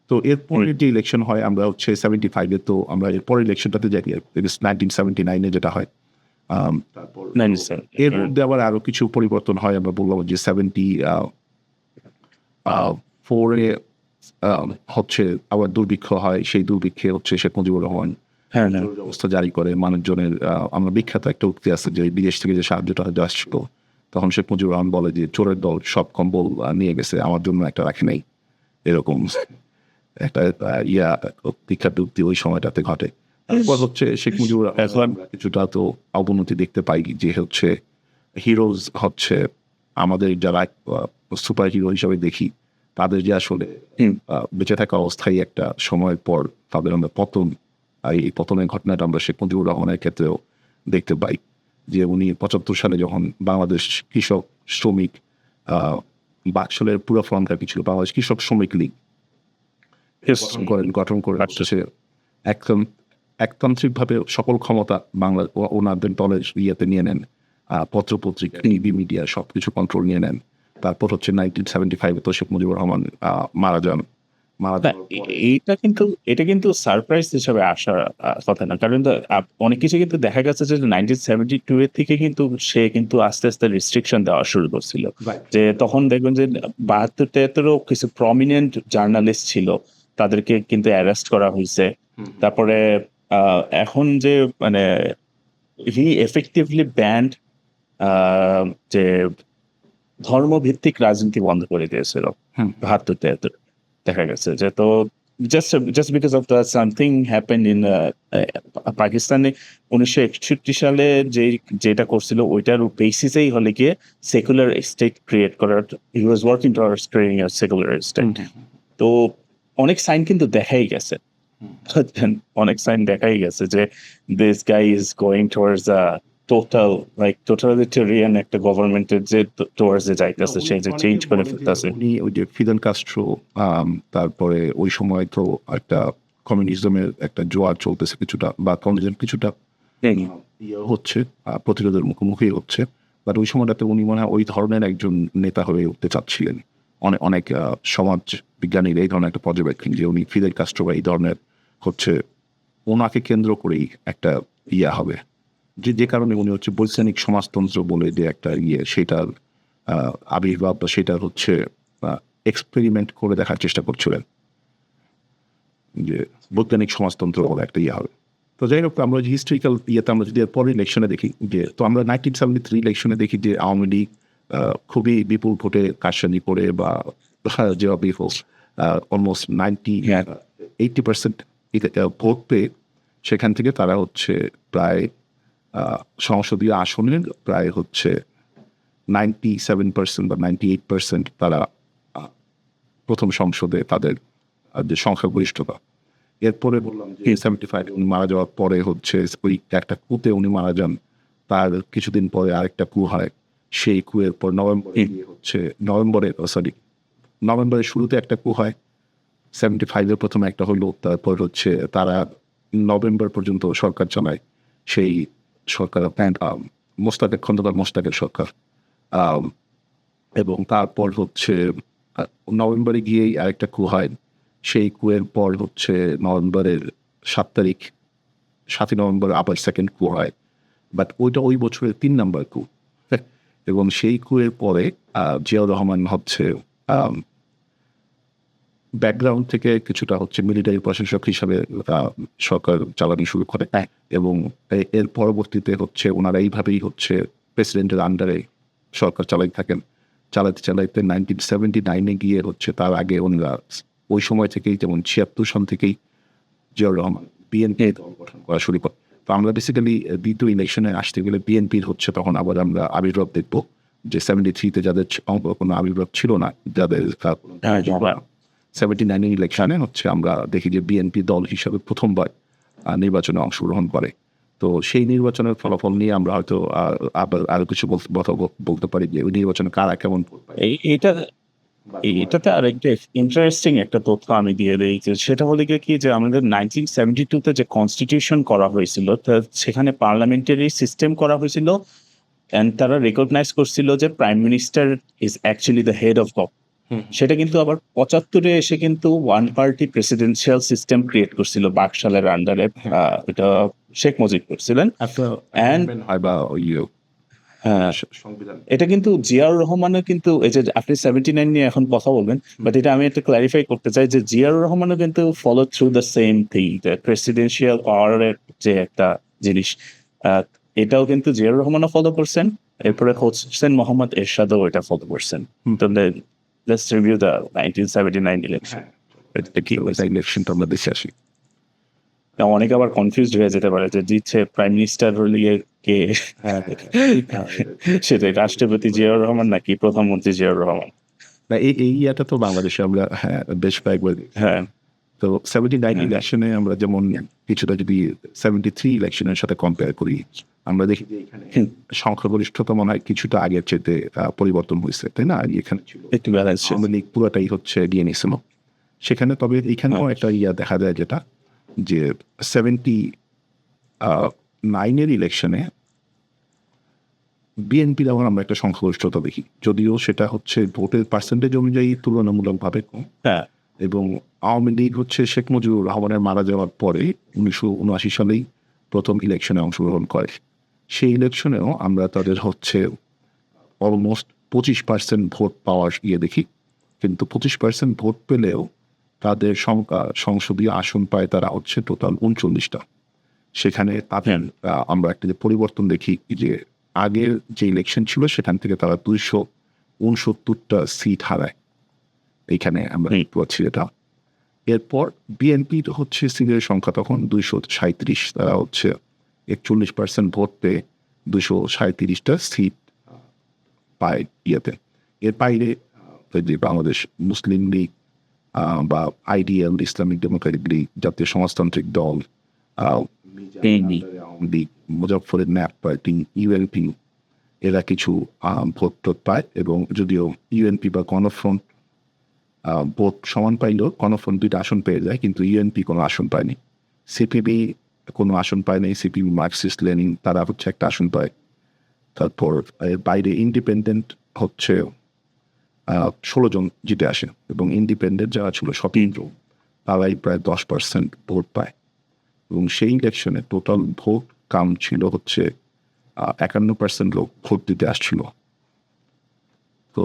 তো এরপরে যে ইলেকশন হয় আমরা হচ্ছে 75-এ, তো আমরা এরপরে ইলেকশনটাতে যাই 1979-এ যেটা হয়। তারপর এর মধ্যে আবার আরো কিছু পরিবর্তন হয়। আমরা বললাম যে 74-এ হচ্ছে আবার দুর্ভিক্ষ হয়। সেই দুর্ভিক্ষে হচ্ছে শেখ মুজিবুর রহমান ব্যবস্থা জারি করে মানুষজনের। আমরা বিখ্যাত একটা উক্তি আছে যে বিদেশ থেকে যে সাহায্যটা আসছিল, তখন শেখ মুজিবুর রহমান বলে যে চোরের দল সব কম্বল নিয়ে গেছে, আমার জন্য একটা রাখে নাই। এরকম একটা বিখ্যাত উক্তি ওই সময়টাতে ঘটে। তারপর হচ্ছে শেখ মুজিবুর এখন কিছুটা তো অবনতি দেখতে পাই, যে হচ্ছে হিরোজ হচ্ছে আমাদের যারা সুপার হিরো হিসাবে দেখি, তাদের যে আসলে বেঁচে থাকা অবস্থায় একটা সময়ের পর তাদের আমরা পতন, এই পতনের ঘটনাটা আমরা শেখ মুজিবুর রহমানের ক্ষেত্রেও দেখতে পাই। যে উনি 75 সালে যখন বাংলাদেশ কৃষক শ্রমিক বাকশালের পুরো ফ্রন্টটা কি ছিল, বাংলাদেশ কৃষক শ্রমিক লীগ গঠন করে হচ্ছে একতান্ত্রিকভাবে সকল ক্ষমতা বাংলা ওনাদের দলের ইয়েতে নিয়ে নেন, পত্রপত্রিকা টিভি মিডিয়া সবকিছু কন্ট্রোল নিয়ে নেন। তারপর হচ্ছে 1975-এ তো শেখ মুজিবুর রহমান মারা যান। এটা কিন্তু সারপ্রাইজ হিসেবে আসার কথা না, কারণ অনেক কিছু কিন্তু দেখা গেছে যে 1972 এর থেকে কিন্তু সে কিন্তু আস্তে আস্তে রেস্ট্রিকশন দেওয়া শুরু করছিল। যে তখন দেখবেন যে 72-73-ও কিছু প্রমিনেন্ট জার্নালিস্ট ছিল, তাদেরকে কিন্তু অ্যারেস্ট করা হয়েছে। তারপরে এখন যে মানে হি এফেক্টিভলি ব্যান্ড যে ধর্মভিত্তিক রাজনীতি বন্ধ করে দিয়েছিল 72-73 দেখা গেছে যে। তো just because of that something happened in পাকিস্তানে 1961 সালে যেটা করছিল ওইটার বেসিসেই হলে গিয়ে সেকুলার স্টেট ক্রিয়েট করার, he was working towards creating a secular state. তো অনেক সাইন কিন্তু দেখাই গেছে, অনেক সাইন দেখাই গেছে যে this guy is going towards a totalitarian একটা গভর্নমেন্টের যে towards এ যাইতেছে, সেই যে চেঞ্জ করে ফেলতেছে। উনি ওই যে ফিদেল কাস্ট্রো, তারপরে ওই সময় তো একটা কমিউনিজমের একটা জোয়ার চলতেছে কিছুটা, বা কমিউনিজম কিছুটা হচ্ছে প্রতিরোধের মুখোমুখি হচ্ছে। বাট ওই সময়টাতে উনি মনে হয় ওই ধরনের একজন নেতা হয়ে উঠতে চাচ্ছিলেন। অনেক সমাজ বিজ্ঞানীর এই ধরনের একটা পর্যবেক্ষণ যে উনি ফিদেল কাস্ট্রো বা এই ধরনের হচ্ছে ওনাকে কেন্দ্র করেই একটা হবে, যে কারণে উনি হচ্ছে বৈজ্ঞানিক সমাজতন্ত্র বলে যে একটা সেটার আবির্ভাব বা সেটার হচ্ছে এক্সপেরিমেন্ট করে দেখার চেষ্টা করছিলেন যে বৈজ্ঞানিক সমাজতন্ত্র বলে একটা হবে। তো যাই হোক, আমরা যে হিস্ট্রিক্যাল আমরা যদি পরের ইলেকশনে দেখি, যে তো আমরা 1973 ইলেকশনে দেখি যে আওয়ামী লীগ খুবই বিপুল ভোটে কারসাজি করে, বা যেভাবে হোক অলমোস্ট 80% ভোট পেয়ে সেখান থেকে তারা হচ্ছে প্রায় সংসদীয় আসনের প্রায় হচ্ছে 97% বা 98% তারা প্রথম সংসদে তাদের যে সংখ্যাগরিষ্ঠতা। এরপরে বললাম যে 75 উনি মারা যাওয়ার পরে হচ্ছে ওই একটা কুতে উনি মারা যান, তার কিছুদিন পরে আরেকটা কু হয়। সেই কুয়ের পর নভেম্বরের শুরুতে একটা কু হয়, 75-এর প্রথমে একটা হলো। তারপর হচ্ছে তারা নভেম্বর পর্যন্ত সরকার চালায়, সেই সরকার মোস্তাকের সরকার। এবং তারপর হচ্ছে নভেম্বরে গিয়েই আরেকটা কু হয়। সেই কুয়ের পর হচ্ছে নভেম্বরের 7 নভেম্বর আবার সেকেন্ড কু হয়, বাট ওইটা ওই বছরের 3 নম্বর কু। এবং সেই কুয়ের পরে জিয়াউর রহমান হচ্ছে ব্যাকগ্রাউন্ড থেকে কিছুটা হচ্ছে মিলিটারি প্রশাসক হিসাবে সরকার চালানো শুরু করে, এবং এর পরবর্তীতে হচ্ছে ওনারা এইভাবেই হচ্ছে প্রেসিডেন্টের আন্ডারে সরকার চালাইতে 1979-এ গিয়ে হচ্ছে, তার আগে ওনারা ওই সময় থেকেই, যেমন 76 সন থেকেই জিয়াউর রহমান বিএনপি দল গঠন করা শুরু করে। তো আমরা বেসিক্যালি দ্বিতীয় ইলেকশনে আসতে গেলে বিএনপির হচ্ছে তখন আবার আমরা আবির্ভাব দেখবো, যে 73-তে যাদের কোনো আবির্ভাব ছিল না, যাদের 79 ইলেকশনে হচ্ছে আমরা দেখি যে বিএনপি দল হিসাবে প্রথমবার নির্বাচনে অংশগ্রহণ করে। তো সেই নির্বাচনের ফলাফল নিয়ে আমরা হয়তো আবার আরো কিছু বলতে পারি যে ওই নির্বাচনে কারা কেমন। এটাতে আর একটা ইন্টারেস্টিং একটা তথ্য আমি দিয়ে দিই, সেটা হলে কি যে আমাদের 1972-তে যে কনস্টিটিউশন করা হয়েছিল, সেখানে পার্লামেন্টারি সিস্টেম করা হয়েছিল, এন্ড তারা রেকগনাইজ করছিল যে prime minister is actually the head of government. সেটা কিন্তু আবার 75-এ এসে কিন্তু one party presidential system create করছিল বাকশালের আন্ডারে। এটা শেখ মুজিব করছিলেন। And হয় বা হ্যাঁ, সংবিধান এটা কিন্তু জিয়াউর রহমানও কিন্তু এই যে আপনি 79 নিয়ে এখন কথা বলবেন, বাট এটা আমি একটা ক্লারিফাই করতে চাই যে জিয়াউর রহমানও কিন্তু follow through the same thing, presidential পাওয়ারের যে একটা জিনিস, আহ, এটাও কিন্তু জিয়াউর রহমানও ফলো করছেন, এরপরে হোসেন মোহাম্মদ এরশাদও এটা ফলো করছেন। তো লেটস রিভিউ দ্য 1979 ইলেকশন। এটা কি হয়েছে? ইলেকশনটা আমরা দেখে আসি। অনেকে আবার কনফিউজড হয়ে যেতে পারে যে জিতছে প্রাইম মিনিস্টার হলে কে, সেটাই রাষ্ট্রপতি জিয়াউর রহমান নাকি প্রধানমন্ত্রী জিয়াউর রহমান। না এই ইয়াটা তো বাংলাদেশে আমরা বেশ কয়েকবার হ্যাঁ, তো 79 ইলেকশনে আমরা যেমন কিছুটা যদি 73 ইলেকশনের সাথে কম্পেয়ার করি, আমরা দেখি যে এখানে সংখ্যাগরিষ্ঠতা মনে হয় কিছুটা আগের চেয়ে পরিবর্তন হয়েছে, তাই না? এখানে ছিল একটু ব্যালেন্স। আওয়ামী লীগ পুরোটাই হচ্ছে এগিয়ে নিয়েছিল সেখানে। তবে এখানেও একটা ইয়া দেখা যায় যেটা যে 79-এর ইলেকশনে বিএনপির আবার আমরা একটা সংখ্যাগরিষ্ঠতা দেখি, যদিও সেটা হচ্ছে ভোটের পার্সেন্টেজ অনুযায়ী তুলনামূলকভাবে কম। হ্যাঁ, এবং আওয়ামী লীগ হচ্ছে শেখ মুজিবুর রহমানের মারা যাওয়ার পরে 1979 সালেই প্রথম ইলেকশনে অংশগ্রহণ করে। সেই ইলেকশনেও আমরা তাদের হচ্ছে অলমোস্ট 25% ভোট পাওয়ার দেখি, কিন্তু 25% ভোট পেলেও তাদের সংসদীয় আসন পায় তারা হচ্ছে টোটাল 39টা। সেখানে তাদের আমরা একটা যে পরিবর্তন দেখি যে আগের যে ইলেকশন ছিল সেখান থেকে তারা 269টা সিট হারায়, এইখানে আমরা দেখতে পাচ্ছি এটা। এরপর বিএনপির হচ্ছে সিটের সংখ্যা তখন 237, তারা হচ্ছে 41% ভোট পেয়ে 237টা সিট পায় ইয়েতে। এর বাইরে যে বাংলাদেশ মুসলিম লীগ বা আইডিএল, ইসলামিক ডেমোক্রেটিক লীগ, জাতীয় সমাজতান্ত্রিক দল, Awami League, মুজাফফরের nap party, UNP, এরা কিছু ভোট পায়। এবং যদিও ইউএনপি বা গণফ্রন্ট ভোট সমান পাইলেও গণফ্রন্ট 2টা আসন পেয়ে যায়, কিন্তু ইউএনপি কোনো আসন পায়নি। সিপিবি কোনো আসন পায় নাই, সিপিবি মার্কসিস্ট লেনিন তারা হচ্ছে একটা আসন পায়। তারপর এর বাইরে ইন্ডিপেন্ডেন্ট হচ্ছে 16 জন জিতে আসে, এবং ইন্ডিপেন্ডেন্ট যারা ছিল স্বতন্ত্র তারাই প্রায় 10% ভোট পায়। এবং সেই ইলেকশনে টোটাল ভোট কাম ছিল হচ্ছে 51% লোক ভোট দিতে আসছিল। তো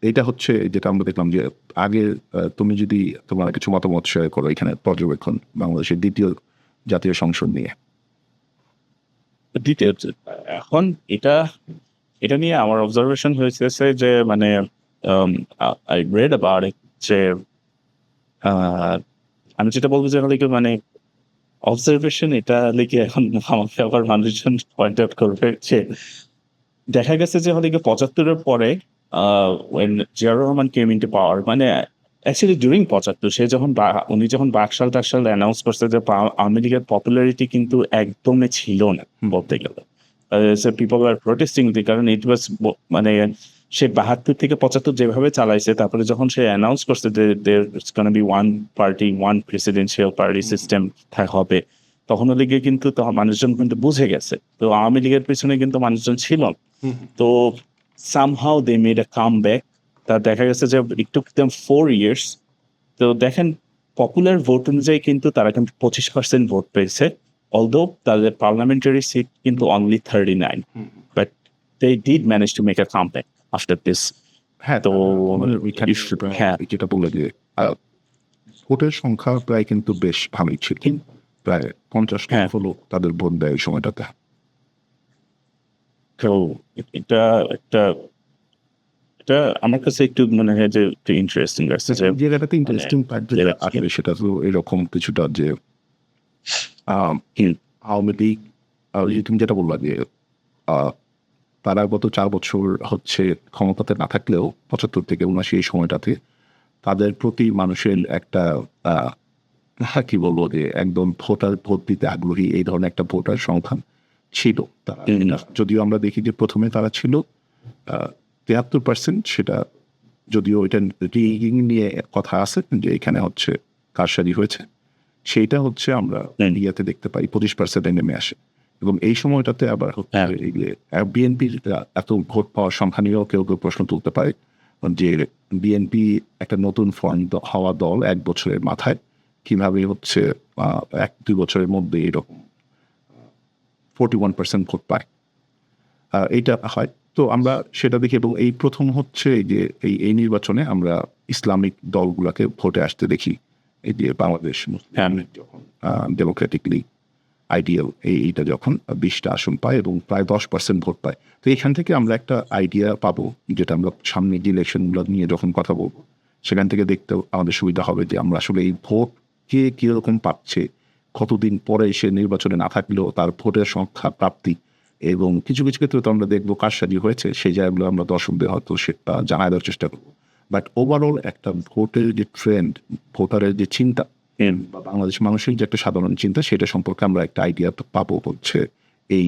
এইটা হচ্ছে যেটা আমরা দেখলাম যে আগে তুমি যদি তোমার কিছু মতামত শেয়ার করো এখানে পর্যবেক্ষণ বাংলাদেশের দ্বিতীয় জাতীয় সংসদ নিয়ে। দ্বিতীয় এখন এটা নিয়ে আমার অবজারভেশন হয়েছে যে মানে আই রেড অ্যাবাউট ইট যে আমি যেটা বলবো যে মানে অবজারভেশন এটা লিখে এখন আমাকে আবার মানুষজন পয়েন্ট আউট করবে যে দেখা গেছে যে 75-এর পরে when Ziaur Rahman came into power, মানে অ্যাকচুয়ালি ডিউরিং 75 সে যখন উনি যখন বাকশাল টাকশাল অ্যানাউন্স করছে যে আওয়ামী লীগের পপুলারিটি কিন্তু একদমই ছিল না বলতে গেলে। পিপল আর প্রোটেস্টিং, কারণ ইট ওয়াজ মানে সে 72 থেকে 75 যেভাবে চালাইছে, তারপরে যখন সে অ্যানাউন্স করছে যে there is gonna be one party, one presidential party system হবে, তখন লিগে কিন্তু মানুষজন কিন্তু বুঝে গেছে। তো আওয়ামী লীগের পিছনে কিন্তু মানুষজন ছিল। তো somehow they made a comeback. তা দেখা গেছে যে it took them 4 years. তো দেখেন পপুলার ভোট অনুযায়ী কিন্তু তারা কিন্তু 25% ভোট পেয়েছে, although তাদের পার্লামেন্টারি সিট কিন্তু only 39, but they did manage to make a comeback after this. হ্যাঁ, তো হ্যাঁ যেটা বললে যে ভোটের সংখ্যা প্রায় কিন্তু বেশ ভালোই ছিল, প্রায় 50 লক্ষ লোক তাদের ভোট দেয় ওই সময়টাতে। তো এটা আমার কাছে একটু মনে হয় যে একটু ইন্টারেস্টিং লাগছে যে জায়গাটাতে ইন্টারেস্টিং পার্ট যেটা আসলে সেটা তো এরকম কিছুটা যে আওয়ামী লীগ তুমি যেটা বললা যে তারা গত 4 বছর হচ্ছে ক্ষমতাতে না থাকলেও 75 থেকে 79 এই সময়টাতে তাদের প্রতি মানুষের একটা কি বলবো যে একদম ভোট দিতে আগ্রহী এই ধরনের একটা ভোটার সংখ্যা ছিল। যদিও আমরা দেখি যে প্রথমে তারা ছিল 73%, সেটা যদিও এটা রিগিং নিয়ে কথা আছে যে এখানে হচ্ছে কারসাজি হয়েছে, সেইটা হচ্ছে আমরা ইন্ডিয়াতে দেখতে পাই 25% নেমে আসে। এবং এই সময়টাতে আবার বিএনপির এত ভোট পাওয়ার সংখ্যা নিয়েও কেউ কেউ প্রশ্ন তুলতে পারে যে বিএনপি একটা নতুন হওয়া দল 1 বছরের মাথায় কিভাবে হচ্ছে 1-2 বছরের মধ্যে এরকম 41% ভোট পায়, এইটা হয়। তো আমরা সেটা দেখি এবং এই প্রথম হচ্ছে এই যে এই নির্বাচনে আমরা ইসলামিক দলগুলোকে ভোটে আসতে দেখি। এই যে বাংলাদেশ মুসলিম লীগ যখন ডেমোক্রেটিকলি আইডিয়াল এইটা যখন 20টা আসন পায় এবং প্রায় 10% ভোট পায়। তো এখান থেকে আমরা একটা আইডিয়া পাবো, যেটা আমরা সামনে যে ইলেকশনগুলো নিয়ে যখন কথা বলবো সেখান থেকে দেখতে আমাদের সুবিধা হবে যে আমরা আসলে এই ভোট কে কীরকম পাচ্ছে, কতদিন পরে সে নির্বাচনে না থাকলেও তার ভোটের সংখ্যা প্রাপ্তি, এবং কিছু কিছু ক্ষেত্রে তো আমরা দেখবো কারসাজি হয়েছে, সেই জায়গাগুলো আমরা দর্শকদের হয়তো সেটা জানায় দেওয়ার চেষ্টা করবো। বাট ওভারঅল একটা ভোটের যে ট্রেন্ড, ভোটারের যে চিন্তা বা বাংলাদেশ মানুষের যে একটা সাধারণ চিন্তা, সেটা সম্পর্কে আমরা একটা আইডিয়া পাবো হচ্ছে এই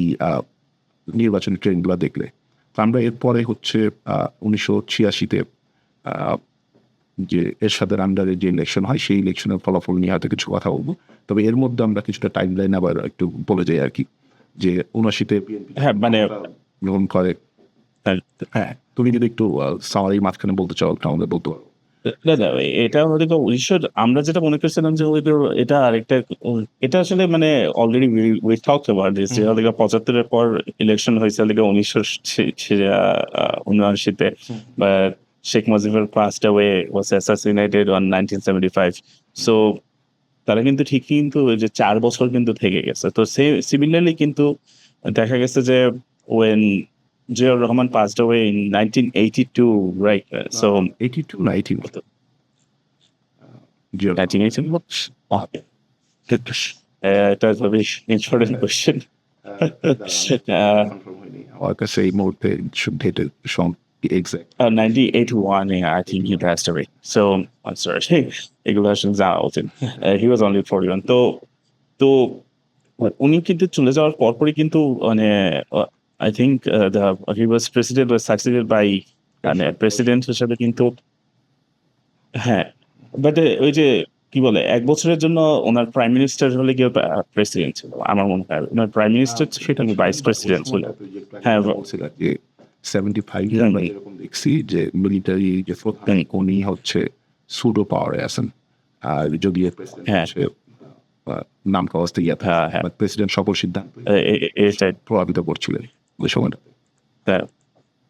নির্বাচনী ট্রেন্ডগুলো দেখলে। তো আমরা এরপরে হচ্ছে 1986-তে যে এরশাদের আন্ডারে যে ইলেকশন হয় সেই ইলেকশনের ফলাফল নিয়ে হয়তো কিছু কথা বলবো। তবে এর মধ্যে আমরা কিছুটা টাইম লাইন আবার একটু বলে যাই আর কি, যে 79-তে হ্যাঁ মানে গ্রহণ করে। হ্যাঁ, তুমি যদি একটু সামারি মাঝখানে বলতে চাও আমাদের বলতে পারো। না, এটা হয়তো আমরা যেটা মনে করছিলাম যে হয়তো এটা আরেকটা, এটা আসলে মানে already we talked about this, যে হয়তো 75-এর পর ইলেকশন হয়েছে হয়তো 1979-তে, but Sheikh Mujibur passed away, was assassinated on 1975. So তারা কিন্তু ঠিকই কিন্তু ওই যে 4 বছর কিন্তু থেকে গেছে। তো সিমিলারলি কিন্তু দেখা গেছে যে when Ziaur Rahman passed away in 1982, right? So 82 না 80 মতো। 1982? That was a very important question. আমার কাছে এই মুহূর্তে ডেটের exact 1981, yeah, I think he passed away. So I'm sorry, এগুলো আসলে জানা উচিত। He was only 41. তো উনি কিন্তু চলে যাওয়ার পরপরই কিন্তু মানে I think he was succeeded by president হিসেবে কিন্তু, হ্যাঁ, বাট ওই যে কি বলে 1 বছরের জন্য ওনার প্রাইম মিনিস্টার হলে কি প্রেসিডেন্ট ছিল আমার মনে হয়, ওনার প্রাইম মিনিস্টার সেটা ভাইস প্রেসিডেন্ট ছিল। হ্যাঁ, বলছিলাম যে 75 এরকম দেখছি যে মিলিটারি যে উনি হচ্ছে সুডো পাওয়ারে আছেন, আর যদি হ্যাঁ নাম কাগজতে ইয়ে হ্যাঁ প্রেসিডেন্ট সকল সিদ্ধান্ত এটা প্রভাবিত করছিলেন ওই সময়টা।